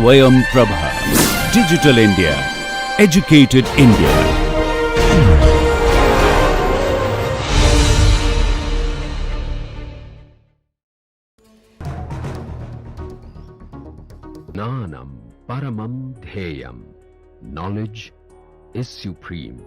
Swayam Prabha. Digital India. Educated India. Jnanam Paramam Dhyayam. Knowledge is supreme.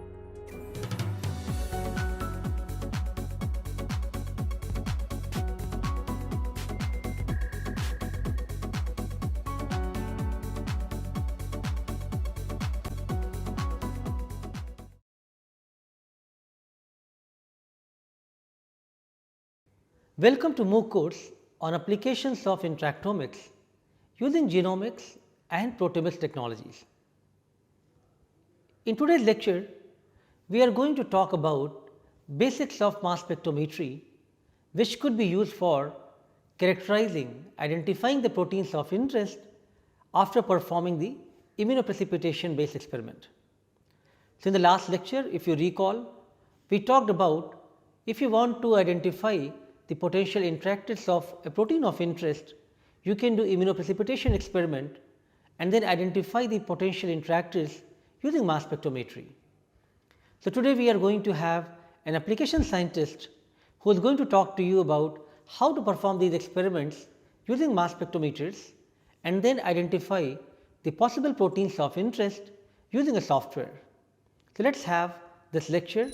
Welcome to MOOC course on applications of interactomics using genomics and proteomics technologies. In today's lecture, we are going to talk about basics of mass spectrometry, which could be used for characterizing, identifying the proteins of interest after performing the immunoprecipitation based experiment. So, in the last lecture, if you recall, we talked about if you want to identify the potential interactors of a protein of interest, you can do immunoprecipitation experiment and then identify the potential interactors using mass spectrometry. So, today we are going to have an application scientist who is going to talk to you about how to perform these experiments using mass spectrometers and then identify the possible proteins of interest using a software. So, let us have this lecture.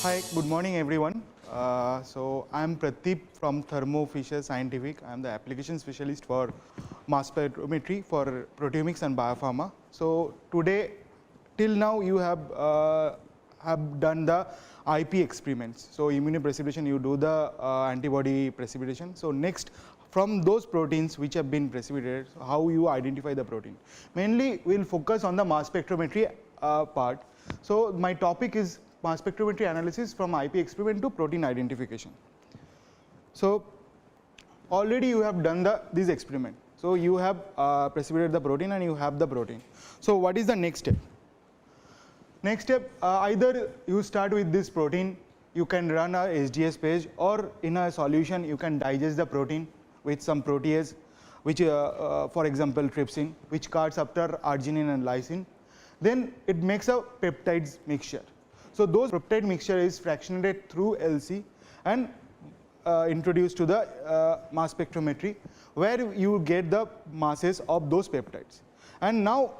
Hi, good morning everyone. So I am Pradeep from Thermo Fisher Scientific. I am the application specialist for mass spectrometry for proteomics and biopharma. So today, till now you have done the IP experiments. So immunoprecipitation, you do the antibody precipitation. So next, from those proteins which have been precipitated, how you identify the protein. Mainly we will focus on the mass spectrometry part. So my topic is mass spectrometry analysis from IP experiment to protein identification. So already you have done this experiment. So you have precipitated the protein and you have the protein. So what is the next step? Next step, either you start with this protein, you can run a SDS page, or in a solution you can digest the protein with some protease, which for example trypsin, which cuts after arginine and lysine. Then it makes a peptides mixture. So those peptide mixture is fractionated through LC and introduced to the mass spectrometry, where you get the masses of those peptides. And now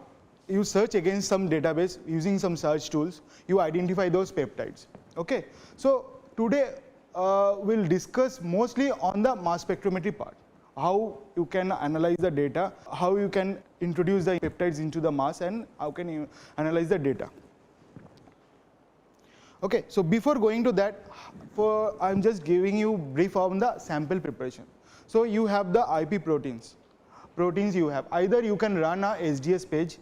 you search against some database using some search tools, you identify those peptides. Okay. So today we'll discuss mostly on the mass spectrometry part, how you can analyze the data, how you can introduce the peptides into the mass, and how can you analyze the data. Okay, so before going to that, I am just giving you brief on the sample preparation. So you have the IP proteins. You have either you can run a SDS page,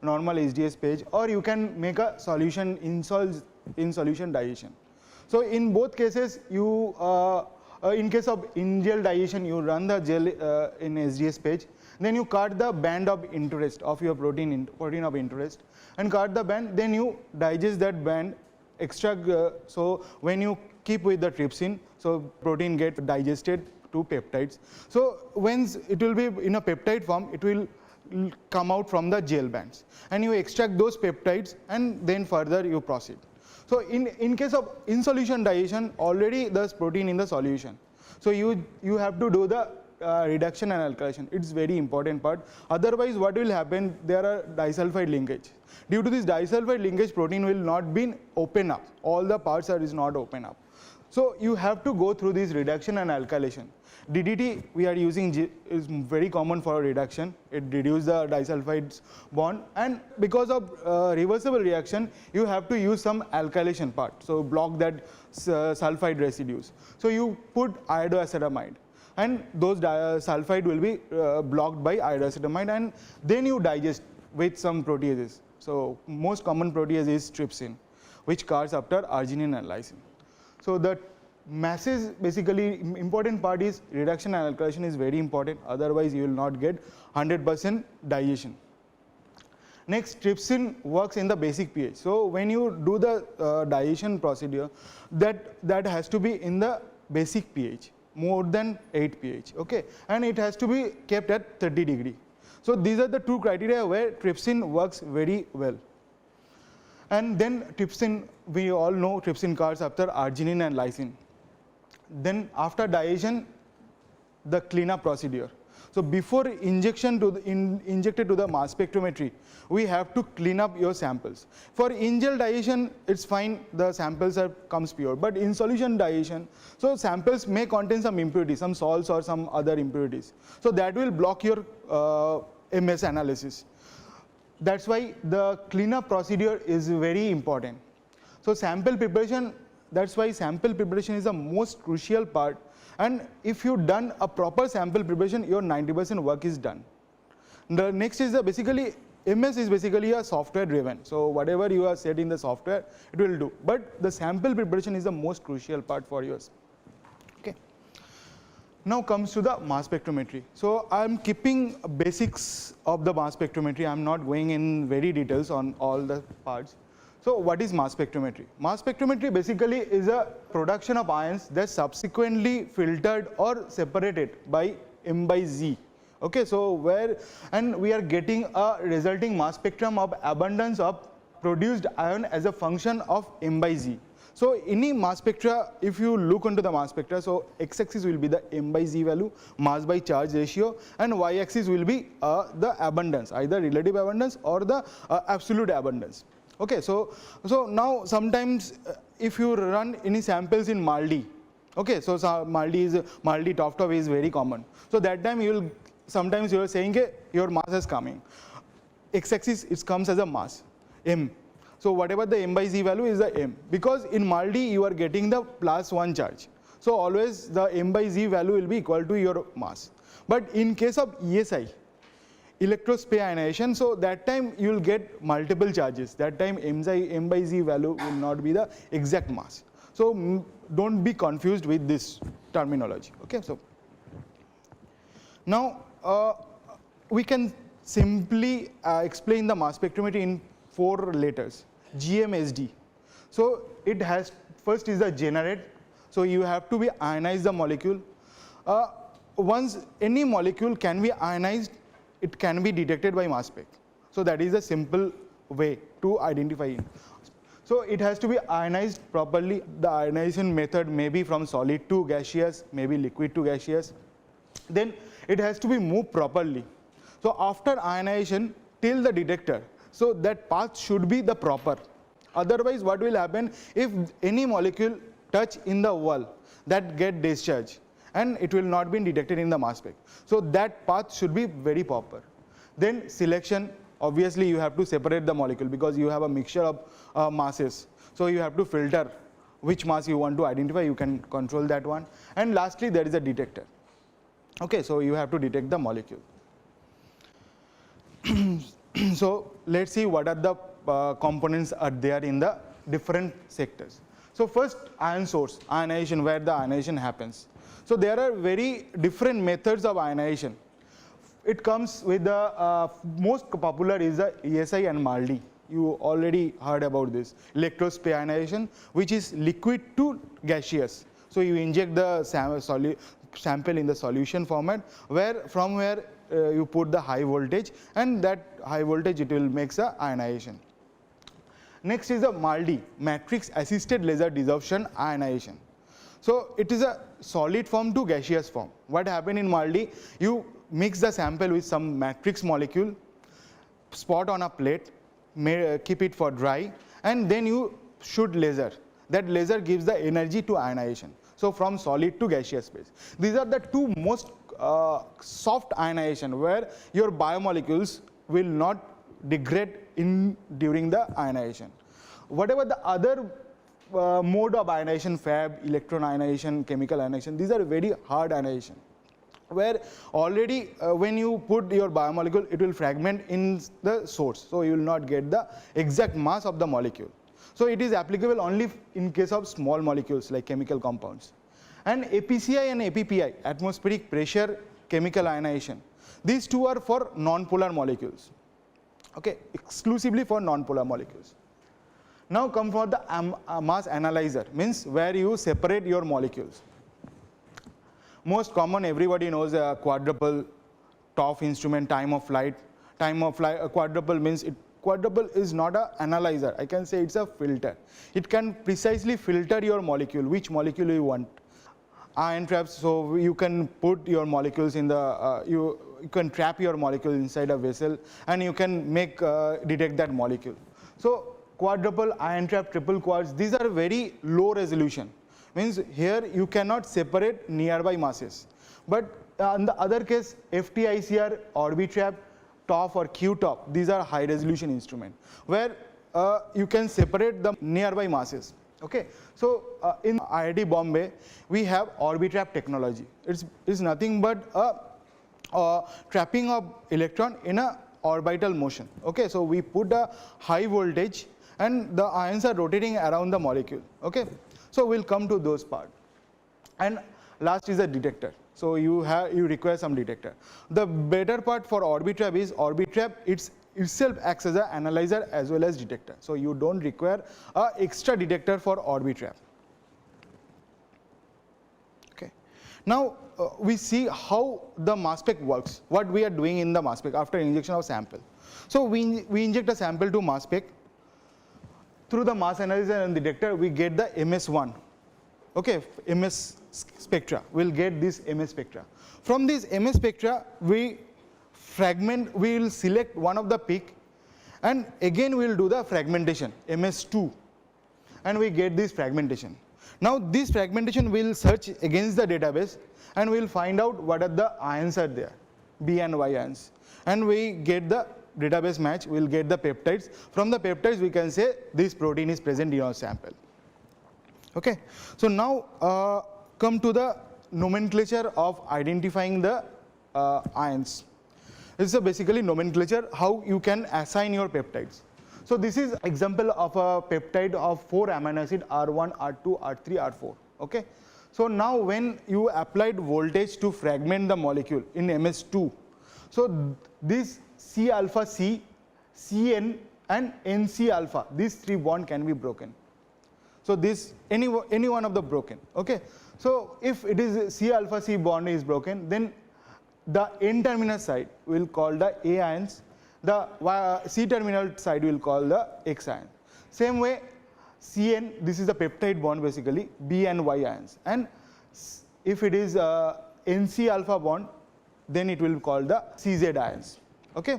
normal SDS page, or you can make a solution in solution digestion. So in both cases, you in case of in-gel digestion, you run the gel in SDS page. Then you cut the band of interest of your protein of interest, and cut the band. Then you digest that band. Extract, so when you keep with the trypsin, so protein gets digested to peptides. So once it will be in a peptide form, it will come out from the gel bands, and you extract those peptides and then further you proceed. So in case of in solution digestion, already there's protein in the solution. So you have to do the reduction and alkylation. It's very important part. Otherwise what will happen, there are disulfide linkage. Due to this disulfide linkage, protein will not be open up. All the parts is not open up. So you have to go through this reduction and alkylation. DDT we are using is very common for reduction. It reduces the disulfides bond, and because of reversible reaction, you have to use some alkylation part. So block that sulfide residues. So you put iodoacetamide, and those sulfide will be blocked by iodoacetamide, and then you digest with some proteases. So most common protease is trypsin, which cuts after arginine and lysine. So the masses, basically important part is reduction and alkylation is very important, otherwise you will not get 100% digestion. Next, trypsin works in the basic pH. So when you do the digestion procedure, that has to be in the basic pH, more than 8 pH, okay, and it has to be kept at 30 degree. So these are the two criteria where trypsin works very well. And then trypsin, we all know trypsin comes after arginine and lysine. Then after digestion, the cleanup procedure. So before injection to injected to the mass spectrometry, we have to clean up your samples. For in-gel digestion, it's fine, the samples comes pure. But in solution digestion, so samples may contain some impurities, some salts or some other impurities. So that will block your MS analysis. That's why the cleanup procedure is very important. So sample preparation, that's why sample preparation is the most crucial part. And if you done a proper sample preparation, your 90% work is done. The next is basically, MS is basically a software driven. So whatever you are set in the software, it will do. But the sample preparation is the most crucial part for yours. Okay. Now comes to the mass spectrometry. So I am keeping basics of the mass spectrometry. I am not going in very details on all the parts. So what is mass spectrometry? Mass spectrometry basically is a production of ions that subsequently filtered or separated by M by Z. Okay, so we are getting a resulting mass spectrum of abundance of produced ion as a function of M by Z. So any mass spectra, if you look into the mass spectra, so x-axis will be the M by Z value, mass by charge ratio, and y-axis will be the abundance, either relative abundance or the absolute abundance. Okay, so now sometimes if you run any samples in MALDI, okay, so MALDI top is very common. So that time sometimes you are saying your mass is coming. X-axis it comes as a mass, M. So whatever the M by Z value is the M, because in MALDI you are getting the +1 charge. So always the M by Z value will be equal to your mass. But in case of ESI, electrospray ionization, so that time you will get multiple charges. That time M by Z value will not be the exact mass. So don't be confused with this terminology. Okay, so now we can simply explain the mass spectrometry in 4 letters, GMSD. So it has, first is the generate, so you have to be ionize the molecule. Once any molecule can be ionized, it can be detected by mass spec. So that is a simple way to identify it. So it has to be ionized properly. The ionization method may be from solid to gaseous, maybe liquid to gaseous. Then it has to be moved properly. So after ionization till the detector, so that path should be the proper. Otherwise what will happen, if any molecule touch in the wall, that get discharged and it will not be detected in the mass spec. So that path should be very proper. Then selection, obviously you have to separate the molecule because you have a mixture of masses. So you have to filter which mass you want to identify, you can control that one. And lastly there is a detector. Okay, so you have to detect the molecule. So let's see what are the components are there in the different sectors. So first, ion source, ionization, where the ionization happens. So there are very different methods of ionization. It comes with the most popular is the ESI and MALDI. You already heard about this. Electrospray ionization, which is liquid to gaseous. So you inject the sample in the solution format, from where you put the high voltage, and that high voltage it will makes a ionization. Next is the MALDI, matrix assisted laser desorption ionization. So it is a solid form to gaseous form. What happened in MALDI, you mix the sample with some matrix molecule, spot on a plate, keep it for dry, and then you shoot laser. That laser gives the energy to ionization. So from solid to gaseous phase. These are the two most soft ionization where your biomolecules will not degrade during the ionization. Whatever the other mode of ionization, fab, electron ionization, chemical ionization, these are very hard ionization, where already when you put your biomolecule, it will fragment in the source. So you will not get the exact mass of the molecule. So it is applicable only in case of small molecules like chemical compounds. And APCI and APPI, atmospheric pressure chemical ionization, these two are for non-polar molecules. okay, exclusively for non-polar molecules. Now come for the mass analyzer, means where you separate your molecules. Most common, everybody knows a quadruple TOF instrument, time of flight. Quadruple means quadruple is not an analyzer, I can say it's a filter. It can precisely filter your molecule, which molecule you want. Ion traps, so you can put your molecules in the, you can trap your molecule inside a vessel and you can make detect that molecule. So quadruple, ion trap, triple quartz, these are very low resolution. Means here you cannot separate nearby masses. But in the other case, FTICR, Orbitrap, TOF or QTOF, these are high resolution instrument where you can separate the nearby masses. Okay, so in IIT Bombay, we have Orbitrap technology. It's nothing but a trapping of electron in a orbital motion. Okay, so we put a high voltage and the ions are rotating around the molecule. Okay, so we'll come to those parts. And last is a detector. So you require some detector. The better part for Orbitrap is Orbitrap itself acts as an analyzer as well as detector. So you don't require an extra detector for Orbitrap. Okay. Now we see how the mass spec works, what we are doing in the mass spec after injection of sample. So we inject a sample to mass spec. Through the mass analyzer and detector, we get the MS1. Okay, MS spectra. We'll get this MS spectra. From this MS spectra, we will select one of the peak, and again we will do the fragmentation, MS2, and we get this fragmentation. Now this fragmentation will search against the database, and we will find out what are the ions are there, B and Y ions, and we get the database match, we will get the peptides. From the peptides we can say this protein is present in your sample. Okay. So now come to the nomenclature of identifying the ions. This is basically nomenclature how you can assign your peptides. So this is example of a peptide of 4 amino acid R1, R2, R3, R4. Okay. So now when you applied voltage to fragment the molecule in MS2, so this C alpha C, Cn and NC alpha, these 3 bonds can be broken. So this any one of the broken. Okay. So if it is C alpha C bond is broken, then the N terminal side will call the A ions, the C terminal side will call the X ion. Same way Cn, this is the peptide bond basically, B and Y ions, and if it is NC alpha bond, then it will call the CZ ions. Okay.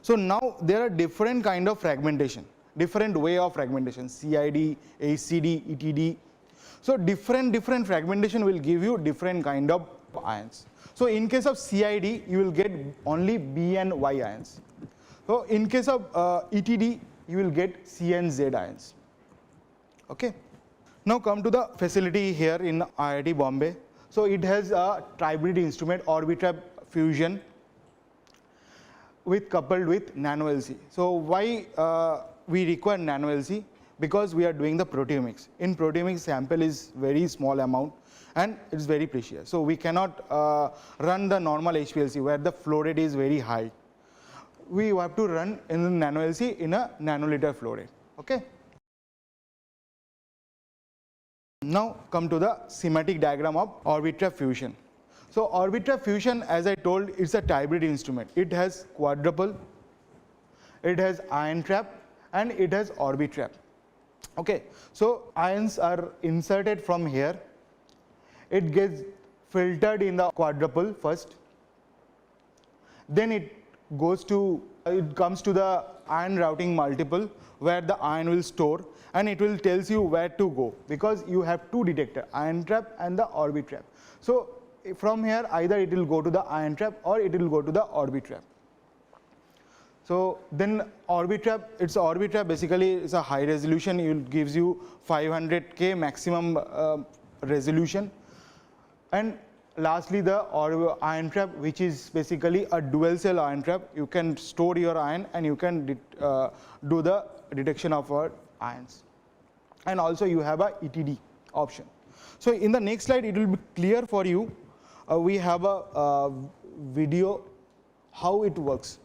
So now there are different kind of fragmentation, different way of fragmentation, CID, ACD, ETD. So different fragmentation will give you different kind of ions. So in case of CID, you will get only B and Y ions. So in case of ETD, you will get C and Z ions. Okay. Now come to the facility here in IIT Bombay. So it has a tribrid instrument, Orbitrap fusion, coupled with nano LC. So why we require nano LC? Because we are doing the proteomics. In proteomics, sample is very small amount and it's very precious. So we cannot run the normal HPLC where the flow rate is very high. We have to run in the nano LC in a nanoliter flow rate. Okay. Now come to the schematic diagram of Orbitrap fusion. So Orbitrap fusion, as I told, it's a tribrid instrument. It has quadruple, it has ion trap, and it has Orbitrap. Okay. So ions are inserted from here. It gets filtered in the quadruple first. Then it comes to the ion routing multiple where the ion will store, and it will tells you where to go because you have 2 detectors, ion trap and the Orbitrap. So from here either it will go to the ion trap or it will go to the Orbitrap. So then Orbitrap basically is a high resolution. It gives you 500K maximum resolution. And lastly the ion trap, which is basically a dual cell ion trap. You can store your ion and you can do the detection of ions. And also you have a ETD option. So in the next slide it will be clear for you. We have a video how it works.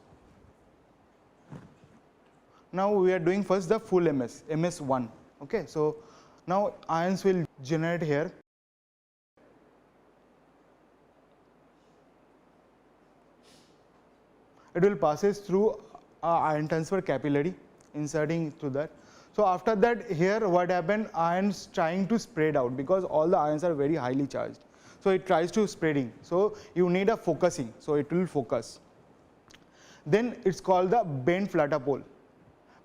Now we are doing first the full MS, MS1. Okay, so now ions will generate here. It will passes through ion transfer capillary, inserting through that. So after that, here what happened, ions trying to spread out because all the ions are very highly charged. So it tries to spreading. So you need a focusing. So it will focus. Then it's called the bent flutter pole,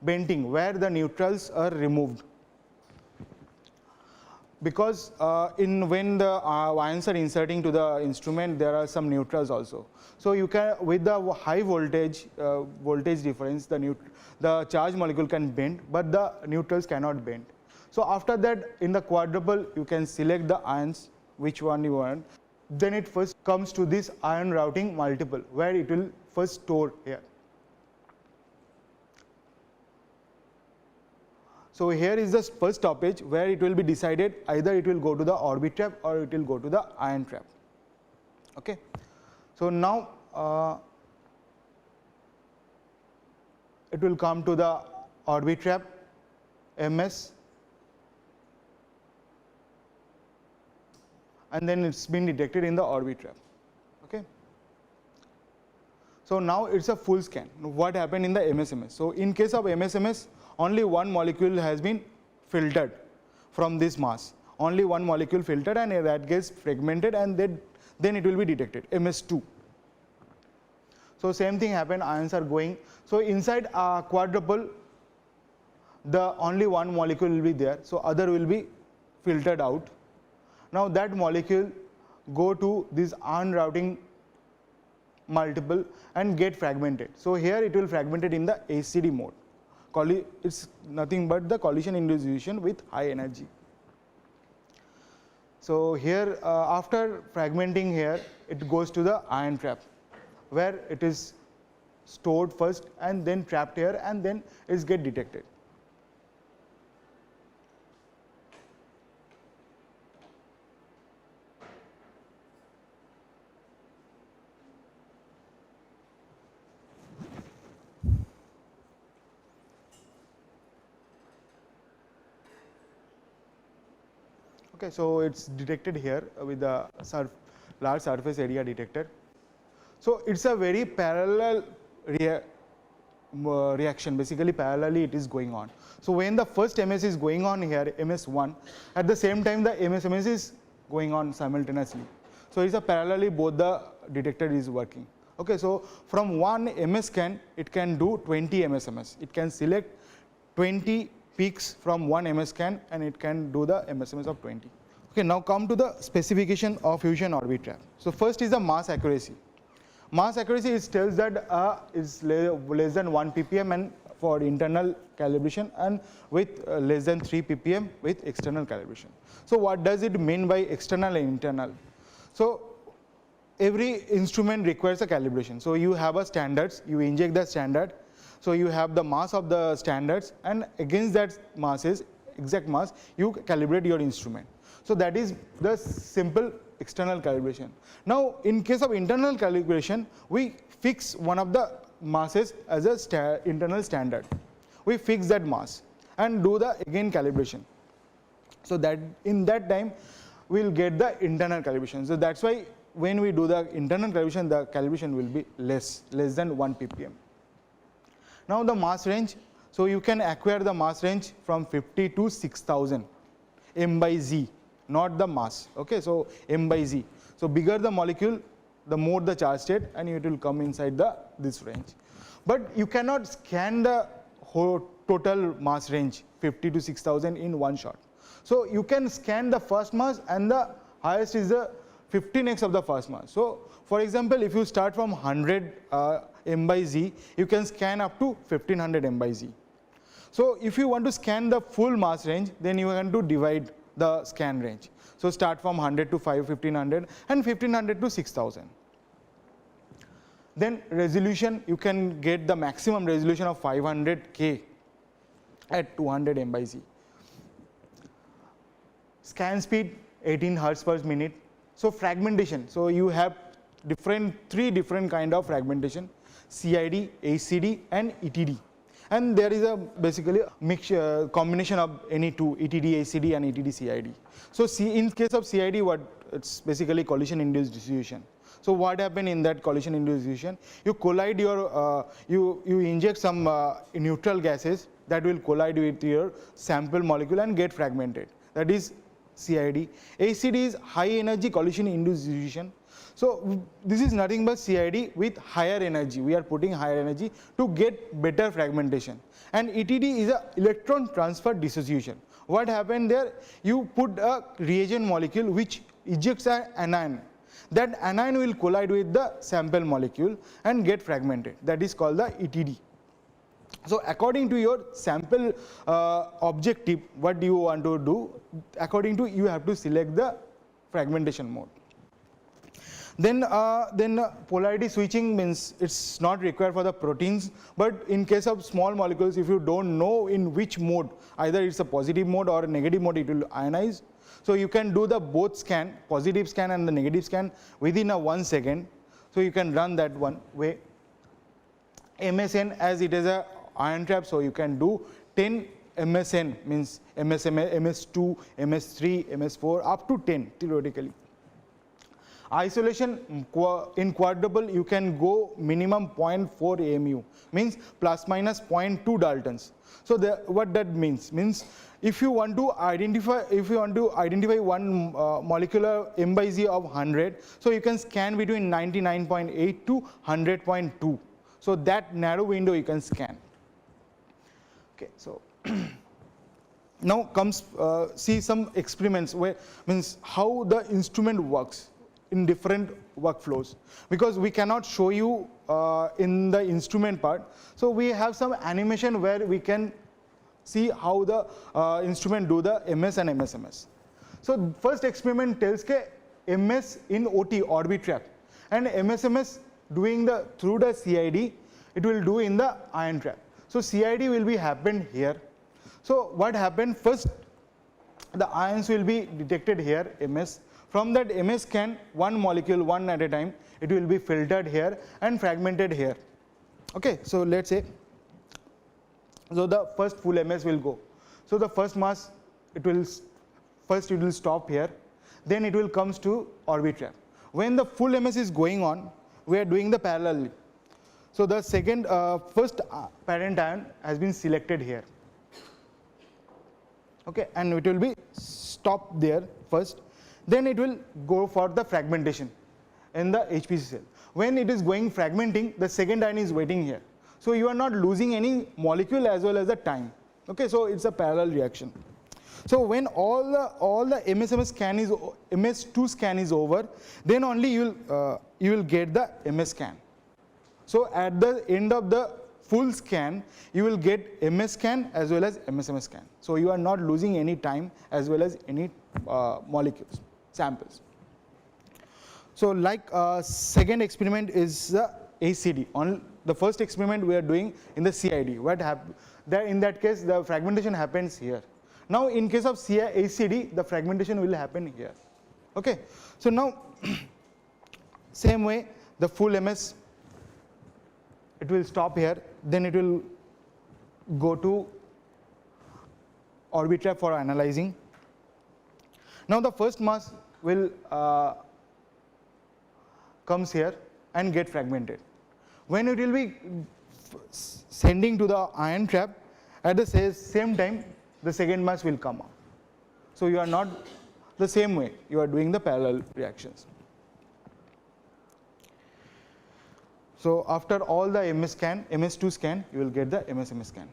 benting, where the neutrals are removed. Because when the ions are inserting to the instrument, there are some neutrals also. So you can, with the high voltage difference, the charge molecule can bend, but the neutrals cannot bend. So after that, in the quadruple, you can select the ions, which one you want. Then it first comes to this ion routing multiple, where it will first store here. So here is the first stoppage where it will be decided either it will go to the orbit trap or it will go to the ion trap. Okay. So now it will come to the orbit trap, MS, and then it's been detected in the orbit trap. Okay. So now it's a full scan. What happened in the MSMS? So in case of MSMS, only one molecule has been filtered from this mass. Only one molecule filtered, and that gets fragmented, and then it will be detected, MS2. So same thing happened, ions are going. So inside a quadruple, the only one molecule will be there, so other will be filtered out. Now that molecule go to this ion routing multiple and get fragmented. So here it will fragmented in the ACD mode. It's nothing but the collision induced fusion with high energy. So here after fragmenting here, it goes to the ion trap, where it is stored first and then trapped here, and then it get detected. Okay, so it's detected here with the large surface area detector. So it's a very parallel reaction, basically parallelly it is going on. So when the first MS is going on here, MS1, at the same time the MSMS is going on simultaneously. So it's a parallelly both the detector is working. Okay, so from one MS scan, it can do 20 MSMS. It can select 20 peaks from one MS scan, and it can do the MSMS of 20. Okay, now come to the specification of fusion orbit trap. So first is the mass accuracy. Mass accuracy tells that is less than 1 ppm and for internal calibration, and with less than 3 ppm with external calibration. So what does it mean by external and internal? So every instrument requires a calibration. So you have a standards, you inject the standard. So you have the mass of the standards, and against that masses, exact mass, you calibrate your instrument. So that is the simple external calibration. Now in case of internal calibration, we fix one of the masses as a internal standard. We fix that mass and do the again calibration. So that in that time we will get the internal calibration. So that's why when we do the internal calibration, the calibration will be less than 1 ppm. Now the mass range, so you can acquire the mass range from 50 to 6000 m by z, not the mass. Okay, so m by z. So bigger the molecule, the more the charge state, and it will come inside this range. But you cannot scan the whole total mass range 50 to 6000 in one shot. So you can scan the first mass, and the highest is the 15x of the first mass. So for example, if you start from 100 m by z, you can scan up to 1500 m by z. So if you want to scan the full mass range, then you have to divide the scan range. So start from 100 to 1500 and 1500 to 6000. Then resolution, you can get the maximum resolution of 500K at 200 m by z. Scan speed 18 hertz per minute. So fragmentation, so you have three different kind of fragmentation: CID, ACD and ETD. and there is a basically a mixture combination of any two, ETD ACD and ETD CID. So in case of CID, what it's basically collision induced dissociation. So what happened in that collision induced dissociation? You collide your you inject some neutral gases that will collide with your sample molecule and get fragmented. That is CID. ACD is high energy collision induced dissociation. So this is nothing but CID with higher energy. We are putting higher energy to get better fragmentation. And ETD is a electron transfer dissociation. What happened there? You put a reagent molecule which ejects an anion. That anion will collide with the sample molecule and get fragmented. That is called the ETD. So according to your sample objective, what do you want to do? According to you have to select the fragmentation mode. Then polarity switching means it's not required for the proteins, but in case of small molecules, if you don't know in which mode, either it's a positive mode or a negative mode, it will ionize. So you can do the both scan, positive scan and the negative scan within a 1 second. So you can run that one way. MSN, as it is a ion trap, so you can do 10 MSN, means MS2, MS3, MS4, up to 10 theoretically. Isolation in quadruple, you can go minimum 0.4 AMU, means plus minus 0.2 Daltons. So what that means if you want to identify one molecular M by Z of 100, so you can scan between 99.8 to 100.2. So that narrow window you can scan. Okay, so now comes see some experiments where means how the instrument works in different workflows, because we cannot show you in the instrument part. So we have some animation where we can see how the instrument do the MS and MSMS. So first experiment tells ke MS in OT, orbit trap, and MSMS doing through the CID, it will do in the ion trap. So CID will be happened here. So what happened, first the ions will be detected here, MS. From that MS scan, one molecule, one at a time, it will be filtered here and fragmented here. Okay, so let's say, so the first full MS will go. So the first mass, first it will stop here, then it will comes to orbit trap. When the full MS is going on, we are doing the parallel. So the second, first parent ion has been selected here. Okay, and it will be stopped there first. Then it will go for the fragmentation in the HPC cell. When it is going fragmenting, the second ion is waiting here. So you are not losing any molecule as well as the time. Okay, so it's a parallel reaction. So when all the MS2 scan is over, then only you will get the MS scan. So at the end of the full scan, you will get MS scan as well as MSMS scan. So you are not losing any time as well as any molecules, samples. So like second experiment is the ACD. On the first experiment we are doing in the CID. What happened? In that case, the fragmentation happens here. Now in case of ACD, the fragmentation will happen here. Okay. So now same way, the full MS, it will stop here, then it will go to orbit trap for analyzing. Now the first mass will comes here and get fragmented. When it will be sending to the ion trap, at the same time the second mass will come out. So you are not the same way, you are doing the parallel reactions. So after all the MS2 scan, you will get the MSMS scan.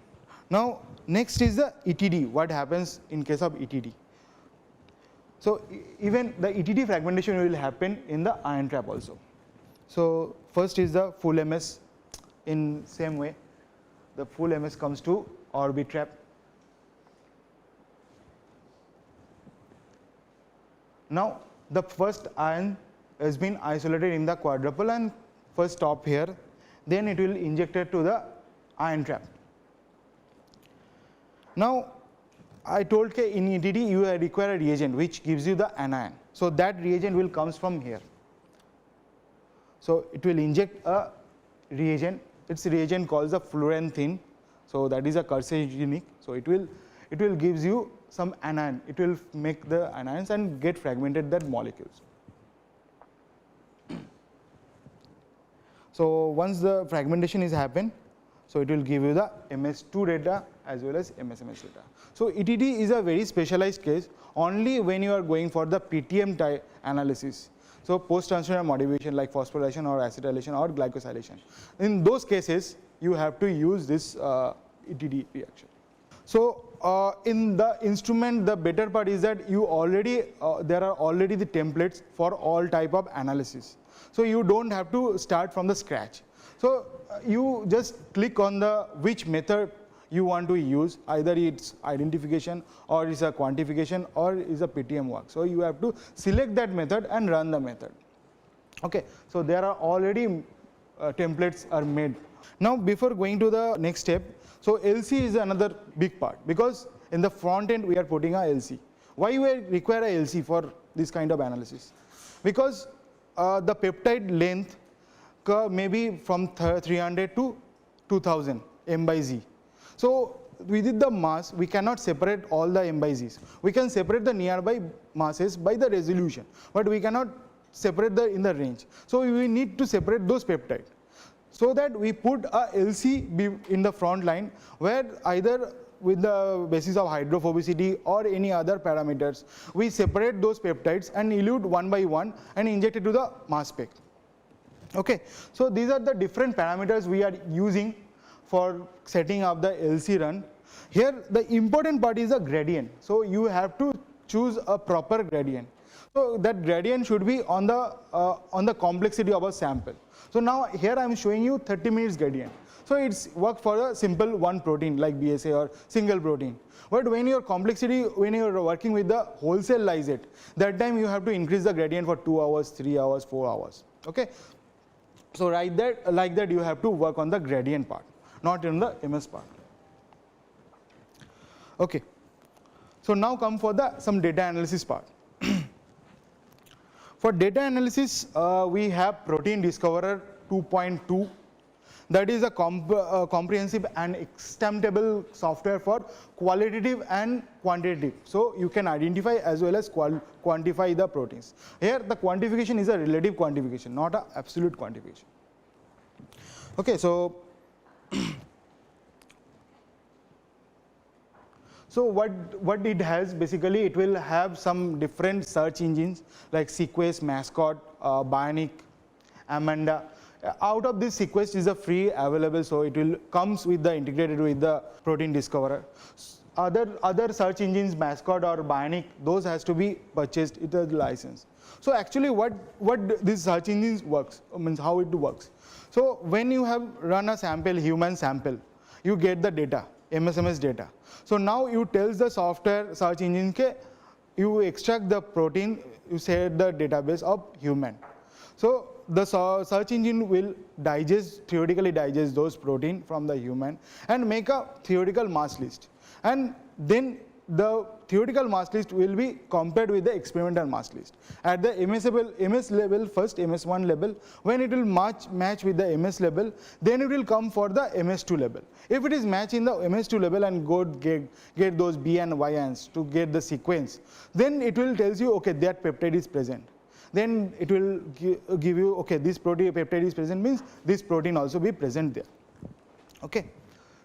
Now next is the ETD. What happens in case of ETD? So even the ETD fragmentation will happen in the ion trap also. So first is the full MS. In same way, the full MS comes to orbit trap. Now the first ion has been isolated in the quadruple and first stop here, then it will injected to the ion trap. Now I told that in ETD you require a reagent which gives you the anion. So that reagent will comes from here. So it will inject a reagent. Its reagent calls the fluoranthin. So that is a carcinogenic. So it will gives you some anion. It will make the anions and get fragmented that molecules. So once the fragmentation is happened, so it will give you the MS2 data as well as MSMS data. So ETT is a very specialized case only when you are going for the PTM type analysis. So post-translational modification like phosphorylation or acetylation or glycosylation. In those cases, you have to use this ETT reaction. So in the instrument, the better part is that you already there are already the templates for all type of analysis. So you don't have to start from the scratch. So you just click on the which method you want to use, either it's identification or it's a quantification or is a PTM work. So you have to select that method and run the method. Okay, so there are already templates are made. Now before going to the next step, so LC is another big part, because in the front end we are putting a LC. Why we require a LC for this kind of analysis? Because the peptide length may be from 300 to 2000 m by z. So within the mass, we cannot separate all the m by z's. We can separate the nearby masses by the resolution, but we cannot separate in the range. So we need to separate those peptides. So that we put a LC in the front line, where either with the basis of hydrophobicity or any other parameters, we separate those peptides and elute one by one and inject it to the mass spec. Okay, so these are the different parameters we are using for setting up the LC run. Here the important part is the gradient. So you have to choose a proper gradient. So that gradient should be on the complexity of a sample. So now here I am showing you 30 minutes gradient. So it's work for a simple one protein like BSA or single protein. But when your complexity, when you are working with the wholesale lysate, that time you have to increase the gradient for 2 hours, 3 hours, 4 hours. Okay. So like that you have to work on the gradient part, not in the MS part. Okay. So now come for the some data analysis part. For data analysis, we have Protein Discoverer 2.2. That is a comprehensive and extendable software for qualitative and quantitative. So you can identify as well as quantify the proteins. Here the quantification is a relative quantification, not an absolute quantification. Okay, so so what it has, basically it will have some different search engines like Sequest, Mascot, Bionic, Amanda. Out of this, Sequest is a free available, so it will comes with the integrated with the Protein Discoverer. Other search engines, Mascot or Bionic, those has to be purchased with a license. So actually what this search engines works, means how it works. So when you have run a sample, human sample, you get the data, MSMS data. So now you tells the software search engine ke you extract the protein, you say the database of human. So the search engine will theoretically digest those protein from the human and make a theoretical mass list. And then the theoretical mass list will be compared with the experimental mass list. At the MS level, first MS1 level, when it will match with the MS level, then it will come for the MS2 level. If it is match in the MS2 level and get those B and Y ions to get the sequence, then it will tells you, okay, that peptide is present. Then it will give you, okay, this protein peptide is present, means this protein also be present there. Okay.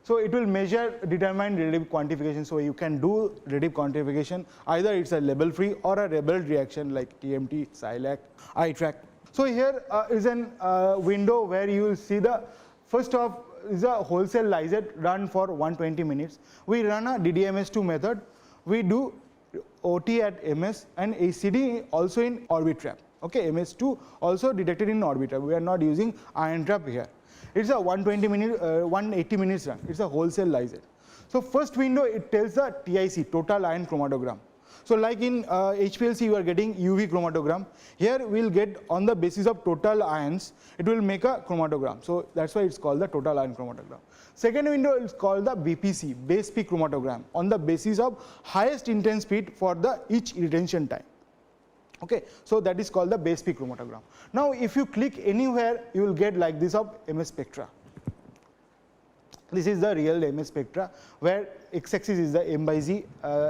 So it will determine relative quantification. So you can do relative quantification, either it's a label free or a labeled reaction like TMT, SILAC, ITRAC. So here is a window where you will see the first off is a wholesale lysate run for 120 minutes. We run a DDMS2 method. We do OT at MS and ACD also in Orbitrap. Okay, MS2 also detected in Orbitrap. We are not using ion trap here. It's a 180 minutes run. It's a wholesale lysate. So first window, it tells the TIC, total ion chromatogram. So like in HPLC, you are getting UV chromatogram. Here we'll get on the basis of total ions, it will make a chromatogram. So that's why it's called the total ion chromatogram. Second window is called the BPC, base peak chromatogram, on the basis of highest intense speed for the each retention time. Okay, so that is called the base peak chromatogram. Now if you click anywhere, you will get like this of MS spectra. This is the real MS spectra, where x-axis is the M by Z,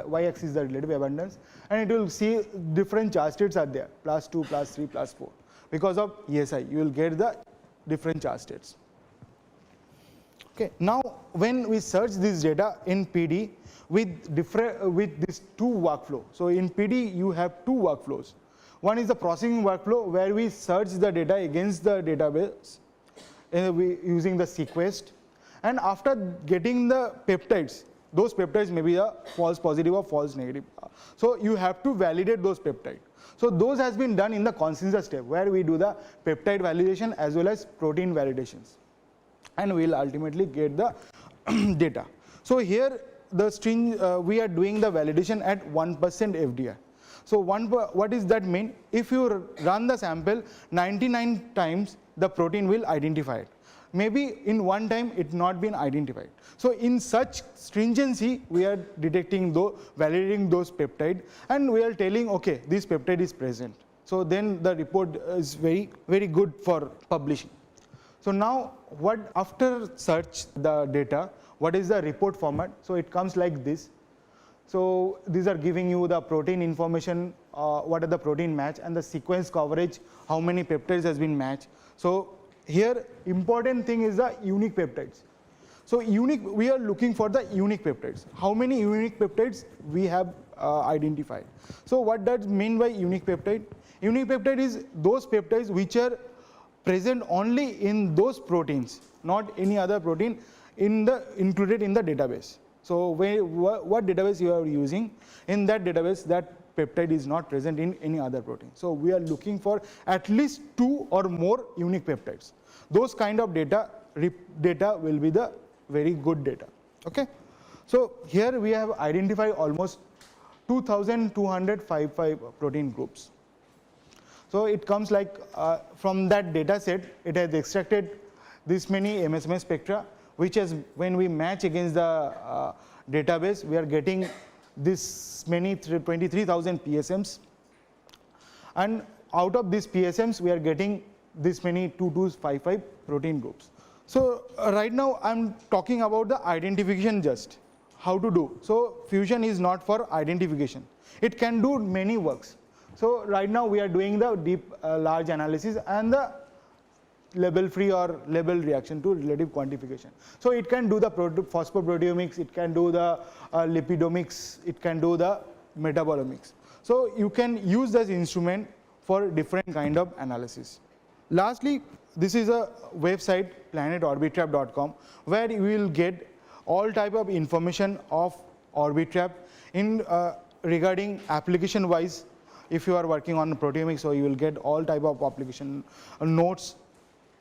y-axis is the relative abundance, and it will see different charge states are there, +2, +3, +4. Because of ESI, you will get the different charge states. Okay. Now, when we search this data in PD with these two workflow. So in PD, you have two workflows. One is the processing workflow, where we search the data against the database using the sequest. And after getting the peptides, those peptides may be a false positive or false negative. So you have to validate those peptides. So those has been done in the consensus step, where we do the peptide validation as well as protein validations, and we will ultimately get the data. So here the string we are doing the validation at 1% FDR. So what does that mean? If you run the sample 99 times, the protein will identify it. Maybe in one time it not been identified. So in such stringency, we are detecting validating those peptide, and we are telling, okay, this peptide is present. So then the report is very good for publishing. So now after search the data, what is the report format? So it comes like this. So these are giving you the protein information, what are the protein match, and the sequence coverage, how many peptides has been matched. So here important thing is the unique peptides. So we are looking for the unique peptides. How many unique peptides we have identified? So what does mean by unique peptide? Unique peptide is those peptides which are present only in those proteins, not any other protein included in the database. So what database you are using, in that database that peptide is not present in any other protein. So we are looking for at least 2 or more unique peptides. Those kind of data will be the very good data. Okay. So here we have identified almost 2255 protein groups. So it comes like from that data set, it has extracted this many MSMS spectra, which is when we match against the database, we are getting this many 23,000 PSMs, and out of these PSMs we are getting this many 2255 protein groups. So right now I'm talking about the identification, just how to do. So fusion is not for identification, it can do many works. So right now we are doing the deep large analysis and the label free or label reaction to relative quantification. So it can do the phosphoproteomics, it can do the lipidomics, it can do the metabolomics. So you can use this instrument for different kind of analysis. Lastly, this is a website planetorbittrap.com, where you will get all type of information of Orbitrap in regarding application wise. If you are working on proteomics, so you will get all type of application notes,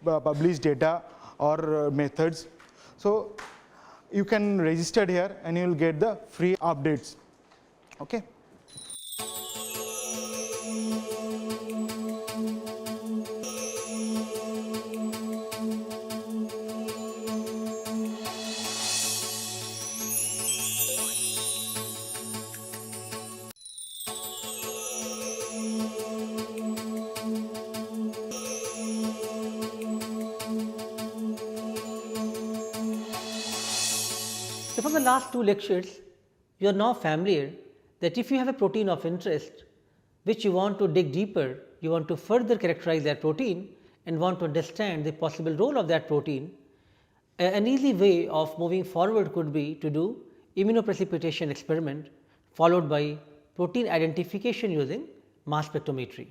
published data or methods. So you can register here and you will get the free updates. Okay. So from the last 2 lectures, you are now familiar that if you have a protein of interest which you want to dig deeper, you want to further characterize that protein and want to understand the possible role of that protein, an easy way of moving forward could be to do immunoprecipitation experiment followed by protein identification using mass spectrometry.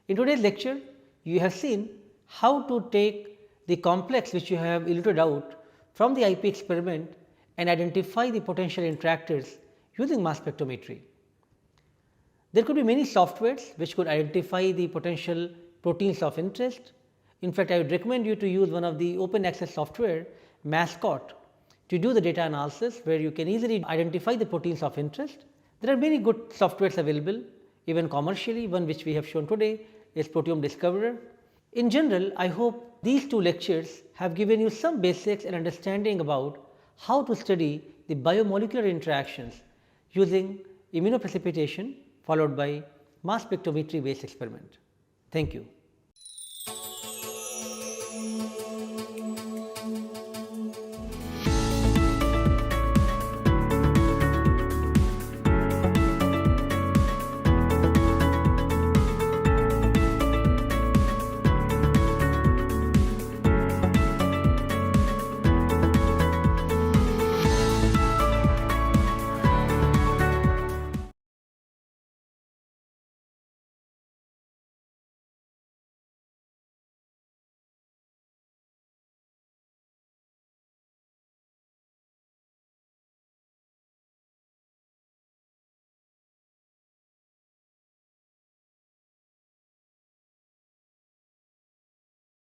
In today's lecture, you have seen how to take the complex which you have eluded out from the IP experiment and identify the potential interactors using mass spectrometry. There could be many softwares which could identify the potential proteins of interest. In fact, I would recommend you to use one of the open access software, Mascot, to do the data analysis, where you can easily identify the proteins of interest. There are many good softwares available, even commercially. One which we have shown today is Proteome Discoverer. In general, I hope these 2 lectures have given you some basics and understanding about how to study the biomolecular interactions using immunoprecipitation followed by mass spectrometry based experiment. Thank you.